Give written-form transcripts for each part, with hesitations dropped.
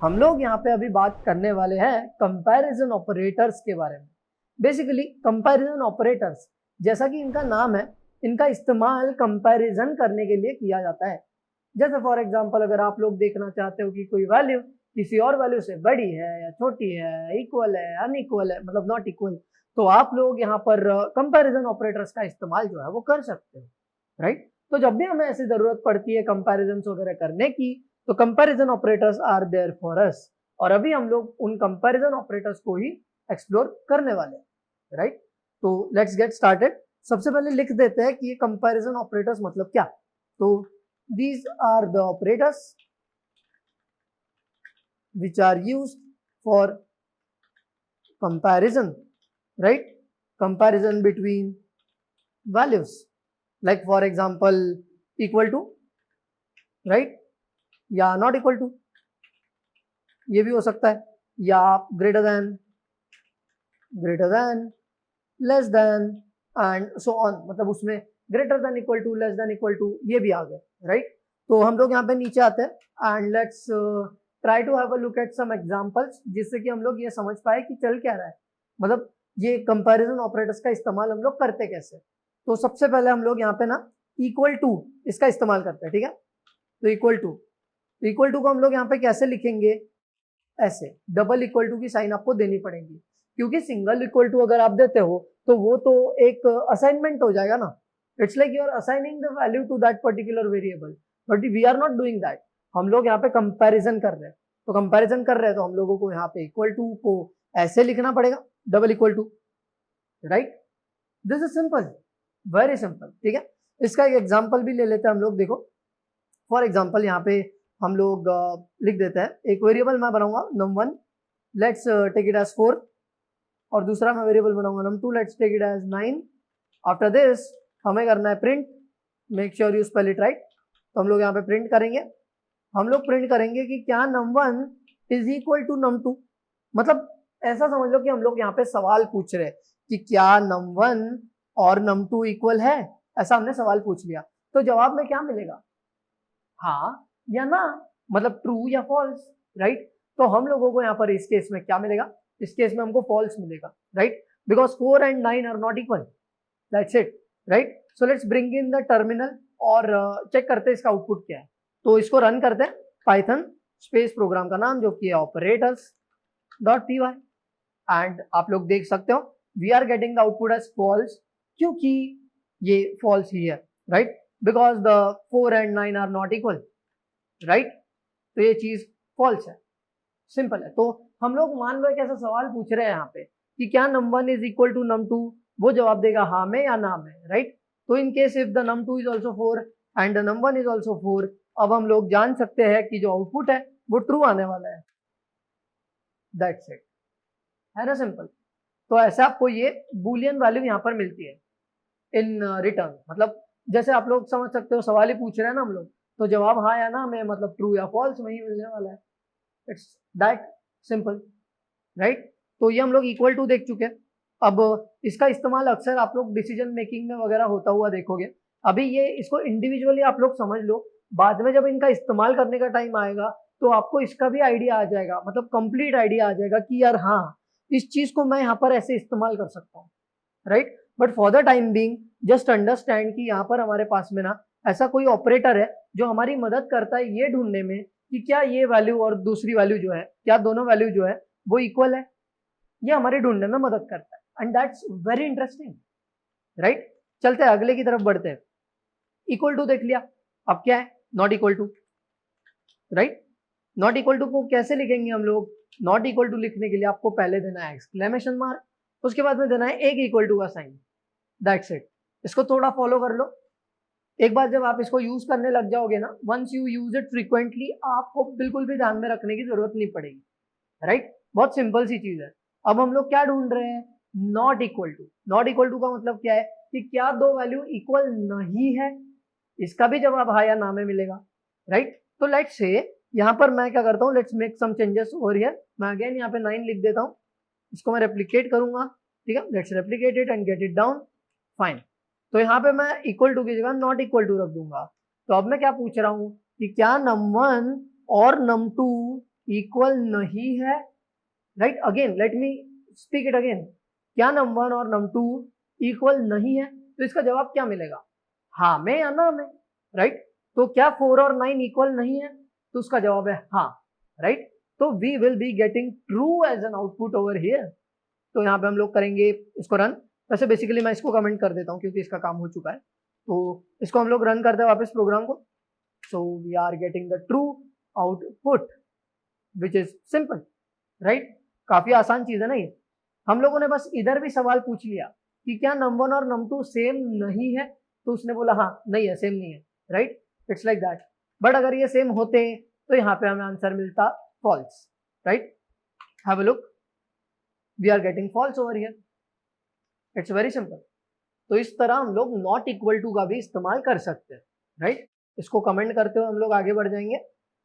हम लोग यहाँ पे अभी बात करने वाले हैं कंपैरिजन ऑपरेटर्स के बारे में। बेसिकली कंपैरिजन ऑपरेटर्स, जैसा कि इनका नाम है, इनका इस्तेमाल कंपैरिजन करने के लिए किया जाता है। जैसे फॉर एग्जांपल अगर आप लोग देखना चाहते हो कि कोई वैल्यू किसी और वैल्यू से बड़ी है या छोटी है, इक्वल है, अनइक्वल है, मतलब नॉट इक्वल, तो आप लोग यहाँ पर कंपैरिजन ऑपरेटर्स का इस्तेमाल जो है वो कर सकते हो, राइट। तो जब भी हमें ऐसी जरूरत पड़ती है कंपैरिजन वगैरह करने की, तो comparison operators are there for us. और अभी हम लोग उन कंपैरिजन ऑपरेटर्स को ही एक्सप्लोर करने वाले हैं, राइट। तो लेट्स गेट स्टार्टेड। सबसे पहले लिख देते हैं कि ये कंपैरिजन ऑपरेटर्स मतलब क्या। तो these are the operators which are used for comparison, right? Comparison between values, like for example equal to, right? या नॉट इक्वल टू, ये भी हो सकता है, या greater than, less than and so on, मतलब उसमें greater than equal to, less than equal to, ये भी आ गए, राइट। तो हम लोग यहाँ पे नीचे आते हैं and let's try to have a look at some examples, जिससे कि हम लोग ये समझ पाए कि चल क्या रहा है, मतलब ये कंपैरिजन ऑपरेटर्स का इस्तेमाल हम लोग करते कैसे। तो सबसे पहले हम लोग यहाँ पे ना इक्वल टू इसका इस्तेमाल करते हैं, ठीक है। तो इक्वल टू को हम लोग यहाँ पे कैसे लिखेंगे, ऐसे डबल इक्वल टू की साइन आपको देनी पड़ेगी, क्योंकि सिंगल इक्वल टू अगर आप देते हो तो वो तो एक असाइनमेंट हो जाएगा ना। It's like you are assigning the value to that particular variable, but we are not doing that. हम लोग यहाँ पे कंपैरिजन कर रहे हैं, तो कंपैरिजन कर रहे हैं तो हम लोगों को यहाँ पे इक्वल टू को ऐसे लिखना पड़ेगा, double equal to, right. This is simple, very simple, ठीक है। इसका एक एग्जाम्पल भी ले लेते हैं हम लोग। देखो फॉर एग्जाम्पल यहाँ पे हम लोग लिख देते हैं, एक वेरिएबल मैं बनाऊंगा num1, let's take it as 4, और दूसरा मैं वेरिएबल बनाऊंगा num2, let's take it as 9। After this हमें करना है print, make sure you spell it right. तो हम लोग यहाँ पे प्रिंट करेंगे, हम लोग प्रिंट करेंगे कि क्या num1 is equal to num2। मतलब ऐसा समझ लो कि हम लोग यहाँ पे सवाल पूछ रहे हैं कि क्या num1 और num2 इक्वल है, ऐसा हमने सवाल पूछ लिया। तो जवाब में क्या मिलेगा, हाँ या ना, मतलब ट्रू या फॉल्स, राइट। तो हम लोगों को यहाँ पर इस केस में क्या मिलेगा, इस केस में हमको फॉल्स मिलेगा, right, because 4 and 9 are not equal, that's it, right. So let's bring in the terminal और चेक करते हैं इसका आउटपुट क्या है। तो इसको रन करते हैं, पाइथन स्पेस प्रोग्राम का नाम जो कि है operators dot P Y, and आप लोग देख सकते हो we are getting the output as false, क्योंकि ये फॉल्स ही है, right, because the 4 and 9 are not equal, right. तो ये चीज फॉल्स है, सिंपल है। तो हम लोग मान लो एक ऐसा सवाल पूछ रहे हैं यहाँ पे कि क्या num1 is equal to num2, वो जवाब देगा हाँ में या ना में, राइट। तो in case if the num2 is also 4 and the num1 is also 4, अब हम लोग जान सकते हैं कि जो आउटपुट है वो ट्रू आने वाला है, दैट्स इट, है ना, सिंपल। तो ऐसे आपको ये बूलियन वैल्यू यहाँ पर मिलती है इन रिटर्न, मतलब जैसे आप लोग समझ सकते हो सवाल ही पूछ रहे हैं ना हम लोग, तो जवाब हाँ या ना में मतलब ट्रू या फॉल्स में ही मिलने वाला है, इट्स दैट सिंपल, राइट। तो ये हम लोग इक्वल टू देख चुके हैं। अब इसका इस्तेमाल अक्सर आप लोग डिसीजन मेकिंग में वगैरह होता हुआ देखोगे। अभी ये इसको इंडिविजुअली आप लोग समझ लो, बाद में जब इनका इस्तेमाल करने का टाइम आएगा तो आपको इसका भी आइडिया आ जाएगा, मतलब कंप्लीट आइडिया आ जाएगा कि यार हाँ इस चीज को मैं यहाँ पर ऐसे इस्तेमाल कर सकता हूँ, right. But for the time being just understand कि यहाँ पर हमारे पास में ना ऐसा कोई ऑपरेटर है जो हमारी मदद करता है ये ढूंढने में कि क्या ये वैल्यू और दूसरी वैल्यू जो है, क्या दोनों वैल्यू जो है वो इक्वल है, ये हमारे ढूंढने में मदद करता है, and that's very interesting, right. चलते हैं अगले की तरफ बढ़ते हैं। इक्वल टू देख लिया, अब क्या है not equal to, right. Not equal to को कैसे लिखेंगे हम लोग, नॉट इक्वल टू लिखने के लिए आपको पहले देना है एक्सक्लेमेशन मार्क, उसके बाद में देना है एक इक्वल टू का साइन, दैट्स इट। इसको थोड़ा फॉलो कर लो, एक बार जब आप इसको यूज करने लग जाओगे ना, once you use it frequently, आपको बिल्कुल भी ध्यान में रखने की जरूरत नहीं पड़ेगी, राइट। बहुत सिंपल सी चीज है। अब हम लोग क्या ढूंढ रहे हैं, not equal to. Not equal to का मतलब क्या है कि क्या दो वैल्यू इक्वल नहीं है, इसका भी जवाब हाँ या ना में मिलेगा, राइट। तो लेट्स से यहाँ पर मैं क्या करता हूँ, let's make some changes over here. मैं अगेन यहाँ पे 9 लिख देता हूँ, इसको मैं रेप्लिकेट करूंगा, ठीक है, let's replicate it and get it down, fine. तो यहाँ पे मैं इक्वल टू की जगह नॉट इक्वल टू रख दूंगा। तो अब मैं क्या पूछ रहा हूँ कि क्या num1 और num2 इक्वल नहीं है, right. Again let me speak it again, क्या num1 और num2 इक्वल नहीं है, तो इसका जवाब क्या मिलेगा, हाँ में या ना में, राइट। तो क्या 4 और 9 इक्वल नहीं है, तो उसका जवाब है हाँ, राइट। तो we will be getting true as an output over here. तो यहाँ पे हम लोग करेंगे इसको रन। वैसे बेसिकली मैं इसको कमेंट कर देता हूँ क्योंकि इसका काम हो चुका है, तो इसको हम लोग रन करते हैं वापस प्रोग्राम को। So we are getting the true output which is simple, right. काफी आसान चीज है ना ये। हम लोगों ने बस इधर भी सवाल पूछ लिया कि क्या num1 और num2 सेम नहीं है, तो उसने बोला हाँ नहीं है, सेम नहीं है, right. It's like that. But अगर ये सेम होते तो यहाँ पे हमें आंसर मिलता false, right. Have a look, we are getting false over here, it's very simple. तो इस तरह हम लोग नॉट इक्वल टू का भी इस्तेमाल कर सकते हैं, राइट। इसको कमेंट करते हुए हम लोग आगे बढ़ जाएंगे।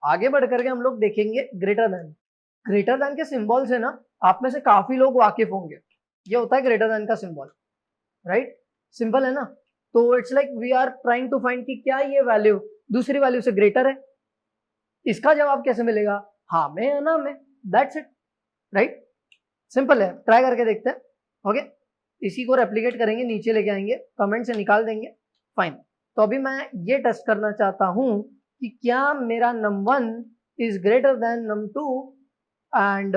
आगे बढ़ करके हम लोग देखेंगे ग्रेटर देन। ग्रेटर देन के सिंबल से ना आप में से काफी लोग वाकिफ होंगे। ये होता है ग्रेटर देन का सिंबल, राइट। सिंपल है ना। तो it's like we are trying to find कि क्या ये वैल्यू दूसरी वैल्यू से ग्रेटर है। इसका जवाब कैसे मिलेगा, हाँ में या ना में, दैट्स इट, राइट। सिंपल है, ट्राई करके देखते हैं। ओके, इसी को रेप्लिकेट करेंगे, नीचे लेके आएंगे, कमेंट से निकाल देंगे, फाइन। तो अभी मैं ये टेस्ट करना चाहता हूं कि क्या मेरा num1 is greater than num2 and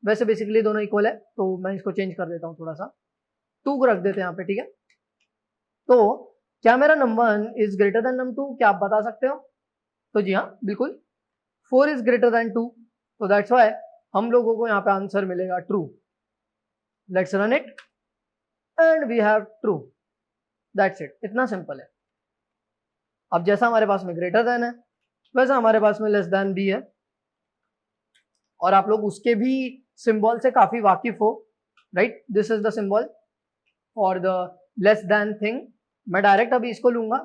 वैसे बेसिकली दोनों इक्वल है, तो मैं इसको चेंज कर देता हूँ थोड़ा सा, 2 को रख देते हैं यहाँ पे, ठीक है। तो क्या मेरा num1 is greater than num2, क्या आप बता सकते हो, तो जी हाँ बिल्कुल, 4 इज ग्रेटर देन 2, तो दैट्स वाई हम लोगों को यहाँ पे आंसर मिलेगा true. Let's run it and we have true, that's it, इतना सिंपल है। अब जैसा हमारे पास में ग्रेटर देन है वैसा हमारे पास में लेस देन भी है, और आप लोग उसके भी सिंबल से काफी वाकिफ हो, right. This is the symbol for the less than thing. मैं डायरेक्ट अभी इसको लूंगा,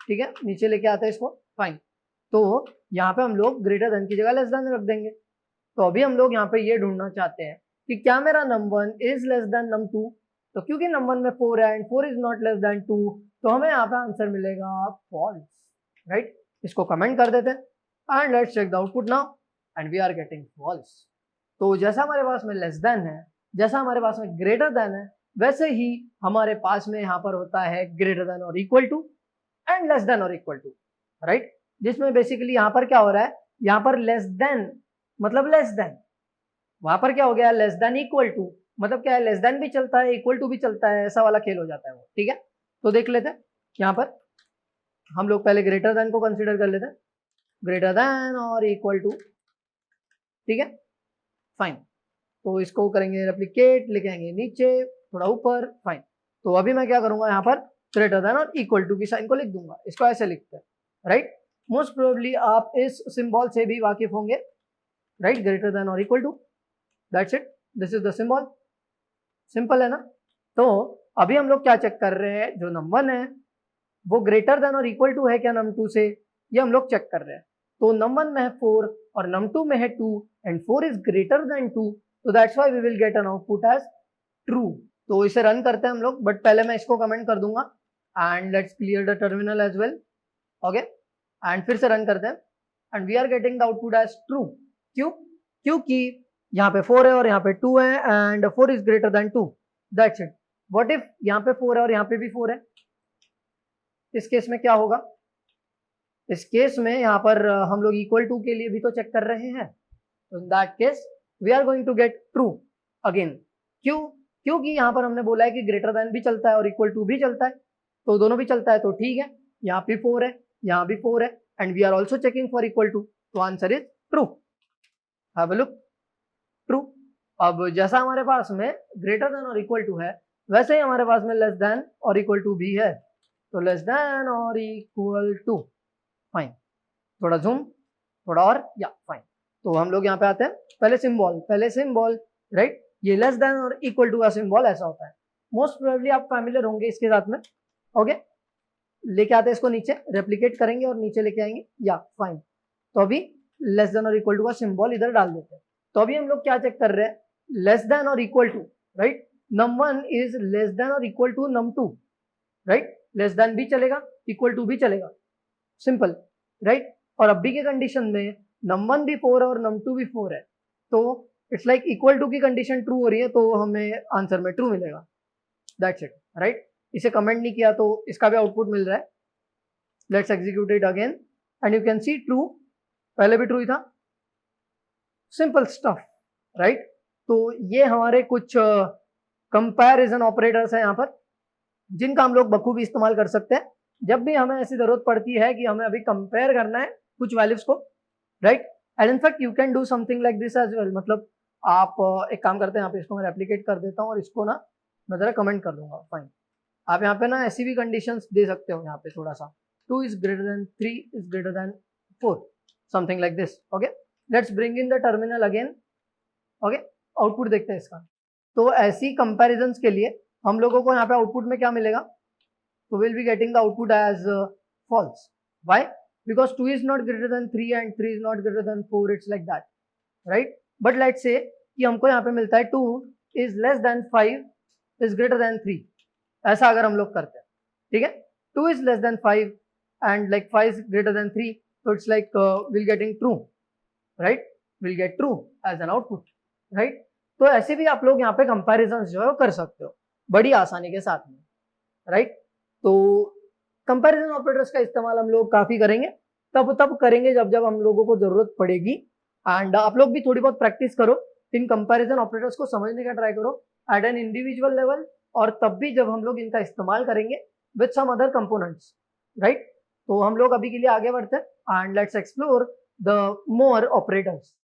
ठीक है, नीचे लेके आते हैं इसको, फाइन। तो यहाँ पे हम लोग ग्रेटर देन की जगह लेस देन रख देंगे। तो अभी हम लोग यहाँ पे ये ढूंढना चाहते हैं कि क्या मेरा num1 is less then num2, तो क्योंकि num1 में 4 है and 4 is not less than 2, तो हमें यहाँ पे आंसर मिलेगा फॉल्स, राइट। इसको कमेंट कर देते हैं and let's check the output now and we are getting false. तो जैसा हमारे पास में लेस देन है, जैसा हमारे पास में ग्रेटर देन है, वैसे ही हमारे पास में यहाँ पर होता है ग्रेटर देन और equal to and less than और इक्वल टू, राइट। जिसमें बेसिकली यहाँ पर क्या हो रहा है, यहाँ पर लेस देन मतलब लेस देन, वहां पर क्या हो गया लेस देन इक्वल टू, मतलब क्या है लेस देन भी चलता है इक्वल टू भी चलता है, ऐसा वाला खेल हो जाता है वो, ठीक है। तो देख लेते हैं, यहाँ पर हम लोग पहले ग्रेटर देन को कंसीडर कर लेते हैं, ग्रेटर देन और इक्वल टू, ठीक है, फाइन। तो इसको करेंगे रेप्लिकेट, लेके आएंगे नीचे थोड़ा ऊपर, फाइन। तो अभी मैं क्या करूंगा, यहाँ पर ग्रेटर देन और इक्वल टू की साइन को लिख दूंगा, इसको ऐसे लिखते हैं, राइट। मोस्ट प्रोबेबली आप इस सिंबल से भी वाकिफ होंगे, राइट, ग्रेटर देन और equal to, that's it, this is the symbol, simple है ना। तो अभी हम लोग क्या चेक कर रहे हैं, जो num1 है वो ग्रेटर देन और इक्वल टू है क्या num2 से, ये हम लोग चेक कर रहे हैं। तो num1 में है 4 और num2 में है 2 एंड 4 इज ग्रेटर देन 2, तो that's why we will get an output as true. तो इसे रन करते हैं हम लोग, बट पहले मैं इसको कमेंट कर दूंगा and let's clear the terminal as well, okay. And फिर से रन करते हैं and we are getting the output as true. क्यों, क्योंकि यहाँ पे 4 है और यहाँ पे 2 है and 4 is greater than 2, that's it. What if यहाँ पे 4 है और यहाँ पे भी 4 है, इस केस में क्या होगा, इस केस में यहाँ पर हम लोग इक्वल टू के लिए भी तो चेक कर रहे हैं, तो in that case we are going to get true again. क्यों, क्योंकि यहाँ पर हमने बोला है कि ग्रेटर देन भी चलता है और इक्वल टू भी चलता है, तो दोनों भी चलता है, तो ठीक है। यहाँ भी 4 है, यहाँ भी 4 है and we are also checking for equal to, तो answer is true. Have a look, true. अब जैसा हमारे पास में ग्रेटर देन और इक्वल टू है, वैसे ही हमारे पास में लेस देन और इक्वल टू भी है, तो लेस देन और इक्वल टू, फाइन। थोड़ा जूम, थोड़ा और, या फाइन। तो हम लोग यहाँ पे आते हैं, पहले सिंबल, राइट। ये लेस देन और इक्वल टू का सिंबल ऐसा होता है, मोस्ट प्रोबेबली आप फैमिलियर होंगे इसके साथ में, ओके। लेके आते हैं इसको नीचे, रेप्लिकेट करेंगे और नीचे लेके आएंगे, या फाइन। तो अभी लेस देन और इक्वल टू का सिंबल इधर डाल देते हैं। तो अभी हम लोग क्या चेक कर रहे हैं, लेस देन और equal to, right. num1 is less than और equal to num2, right. Less than भी चलेगा, इक्वल टू भी चलेगा, सिंपल, राइट। और अभी के कंडीशन में num1 भी 4 है और num2 भी 4 है, तो इट्स लाइक इक्वल टू की कंडीशन ट्रू हो रही है, तो हमें आंसर में ट्रू मिलेगा, दैट्स इट, राइट। इसे कमेंट नहीं किया तो इसका भी आउटपुट मिल रहा है। Let's execute it again and you can C true, पहले भी ट्रू ही था, सिंपल स्टफ, राइट। तो ये हमारे कुछ कंपैरिजन ऑपरेटर्स हैं यहाँ पर, जिनका हम लोग बखूबी इस्तेमाल कर सकते हैं जब भी हमें ऐसी जरूरत पड़ती है कि हमें अभी कंपेयर करना है कुछ वैल्यूज को, right. And in fact you can do something like this as well, मतलब आप एक काम करते हैं, यहाँ पे इसको मैं रेप्लिकेट कर देता हूँ और इसको ना मैं जरा कमेंट कर दूंगा, फाइन। आप यहाँ पे ना ऐसी भी कंडीशंस दे सकते हो, यहाँ पे थोड़ा सा 2 is greater than 3 is greater than 4, something like this, okay। let's bring in the terminal again, okay। Output देखते हैं इसका। तो ऐसी कंपैरिजंस के लिए हम लोगों को यहाँ पे आउटपुट में क्या मिलेगा, तो we'll be getting the output as false, why, because 2 is not greater than 3 and 3 is not greater than 4, it's like that, right। but let's say कि हमको यहाँ पे मिलता है 2 is less than 5 is greater than 3, ऐसा अगर हम लोग करते हैं, ठीक है। 2 is less than 5 and like 5 is greater than 3, so it's like we'll getting true, right, we'll get true as an output, right। तो ऐसे भी आप लोग यहाँ पे कंपैरिजंस जो है वो कर सकते हो बड़ी आसानी के साथ में, राइट। तो कंपैरिजन ऑपरेटर्स का इस्तेमाल हम लोग काफी करेंगे, तब करेंगे जब जब हम लोगों को जरूरत पड़ेगी। एंड आप लोग भी थोड़ी बहुत प्रैक्टिस करो, इन कंपैरिजन ऑपरेटर्स को समझने का ट्राई करो एट एन इंडिविजुअल लेवल, और तब भी जब हम लोग इनका इस्तेमाल करेंगे with some other components, right. तो हम लोग अभी के लिए आगे बढ़ते हैं and let's explore the more operators.